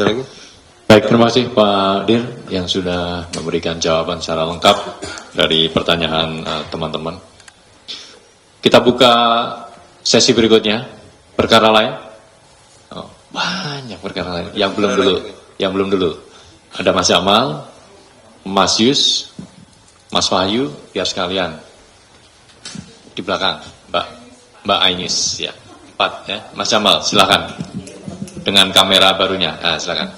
Lagi? Baik, terima kasih Pak Dir yang sudah memberikan jawaban secara lengkap dari pertanyaan teman-teman. Kita buka sesi berikutnya, perkara lain. Oh, banyak perkara lain. Yang belum dulu. Ada Mas Jamal, Mas Yus, Mas Wahyu, biar sekalian. Di belakang, Mbak Ainis, ya. 4 ya. Mas Jamal, silakan. Dengan kamera barunya, silakan.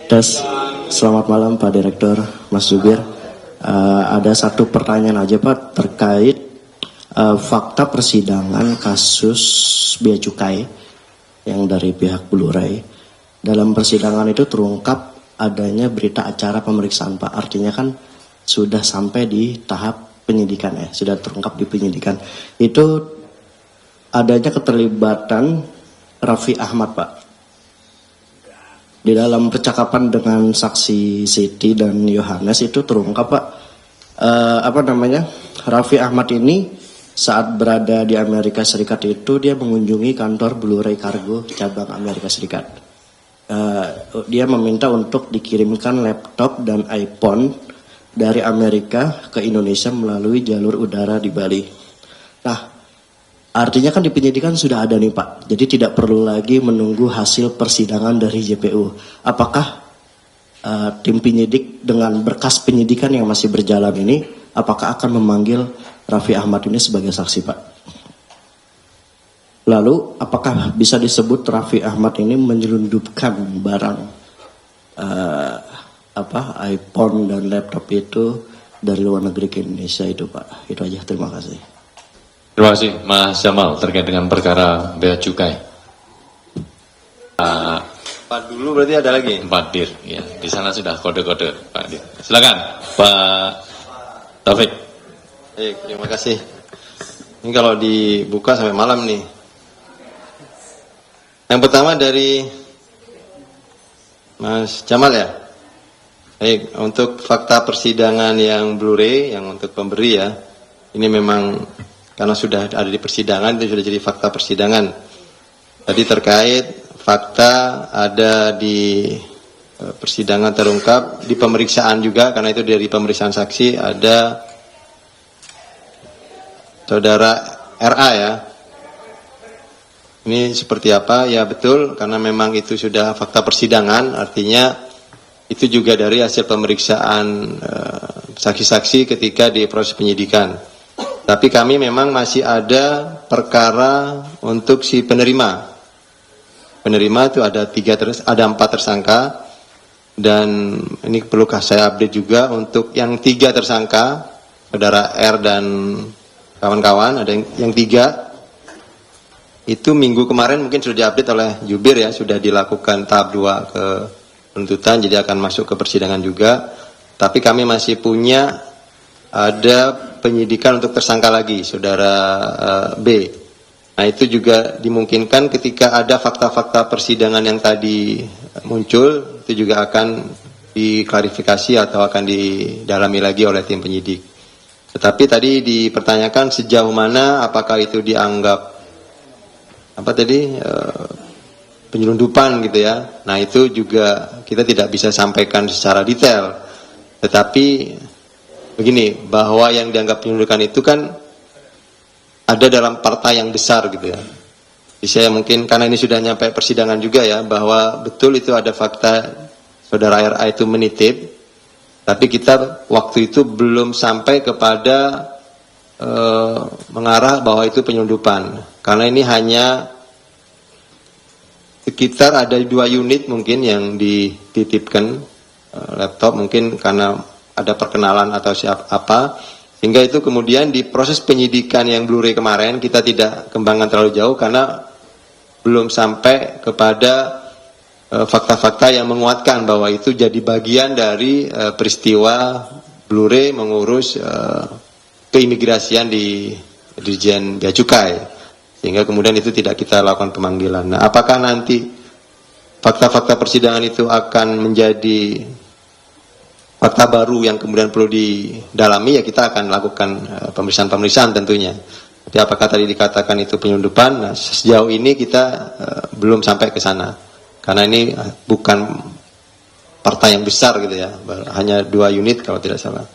Tes, selamat malam Pak Direktur, Mas Zubir. Ada satu pertanyaan aja Pak terkait fakta persidangan kasus Bea Cukai yang dari pihak Blu-ray. Dalam persidangan itu terungkap adanya berita acara pemeriksaan Pak. Artinya kan sudah sampai di tahap penyidikan ya, sudah terungkap di penyidikan. Itu adanya keterlibatan Raffi Ahmad Pak. Di dalam percakapan dengan saksi Siti dan Yohanes itu terungkap Pak, Raffi Ahmad ini saat berada di Amerika Serikat itu dia mengunjungi kantor Blu-ray Cargo cabang Amerika Serikat. Dia meminta untuk dikirimkan laptop dan iPhone dari Amerika ke Indonesia melalui jalur udara di Bali. Nah, artinya kan di penyidikan sudah ada nih Pak, jadi tidak perlu lagi menunggu hasil persidangan dari JPU. Apakah tim penyidik dengan berkas penyidikan yang masih berjalan ini, apakah akan memanggil Raffi Ahmad ini sebagai saksi Pak? Lalu apakah bisa disebut Raffi Ahmad ini menyelundupkan barang iPhone dan laptop itu dari luar negeri ke Indonesia itu Pak? Itu aja, terima kasih. Terima kasih Mas Jamal terkait dengan perkara Bea Cukai. Pak dulu berarti ada lagi? Pak Dir, ya di sana sudah kode-kode Pak Dir. Silakan Pak Taufik. Terima kasih. Ini kalau dibuka sampai malam nih. Yang pertama dari Mas Jamal ya. Untuk fakta persidangan yang Blu-ray, yang untuk pemberi ya, ini memang karena sudah ada di persidangan, itu sudah jadi fakta persidangan. Tadi terkait fakta ada di persidangan terungkap, di pemeriksaan juga, karena itu dari pemeriksaan saksi ada saudara RA ya. Ini seperti apa? Ya betul, karena memang itu sudah fakta persidangan, artinya itu juga dari hasil pemeriksaan saksi-saksi ketika di proses penyidikan. Tapi kami memang masih ada perkara untuk si penerima. Penerima itu ada 4 tersangka, dan ini perlukah saya update juga untuk yang 3 tersangka, saudara R dan kawan-kawan, ada yang 3 itu minggu kemarin mungkin sudah diupdate oleh Jubir ya, sudah dilakukan tahap 2 ke penuntutan, jadi akan masuk ke persidangan juga. Tapi kami masih punya ada penyidikan untuk tersangka lagi, saudara B. Nah itu juga dimungkinkan ketika ada fakta-fakta persidangan yang tadi muncul, itu juga akan diklarifikasi atau akan didalami lagi oleh tim penyidik. Tetapi tadi dipertanyakan sejauh mana apakah itu dianggap penyelundupan gitu ya. Nah itu juga kita tidak bisa sampaikan secara detail. Tetapi begini, bahwa yang dianggap penyelundupan itu kan ada dalam partai yang besar gitu ya. Jadi saya mungkin karena ini sudah nyampe persidangan juga ya, bahwa betul itu ada fakta saudara RA itu menitip, tapi kita waktu itu belum sampai kepada mengarah bahwa itu penyelundupan. Karena ini hanya sekitar ada 2 unit mungkin yang dititipkan laptop, mungkin karena ada perkenalan atau siapa, sehingga itu kemudian di proses penyidikan yang Blu-ray kemarin kita tidak kembangkan terlalu jauh karena belum sampai kepada fakta-fakta yang menguatkan bahwa itu jadi bagian dari peristiwa Blu-ray mengurus keimigrasian di Dirjen Bea Cukai, sehingga kemudian itu tidak kita lakukan pemanggilan. Nah, apakah nanti fakta-fakta persidangan itu akan menjadi fakta baru yang kemudian perlu didalami, ya kita akan lakukan pemeriksaan-pemeriksaan tentunya. Jadi apakah tadi dikatakan itu penyelundupan? Nah, sejauh ini kita belum sampai ke sana, karena ini bukan partai yang besar gitu ya, hanya 2 unit kalau tidak salah.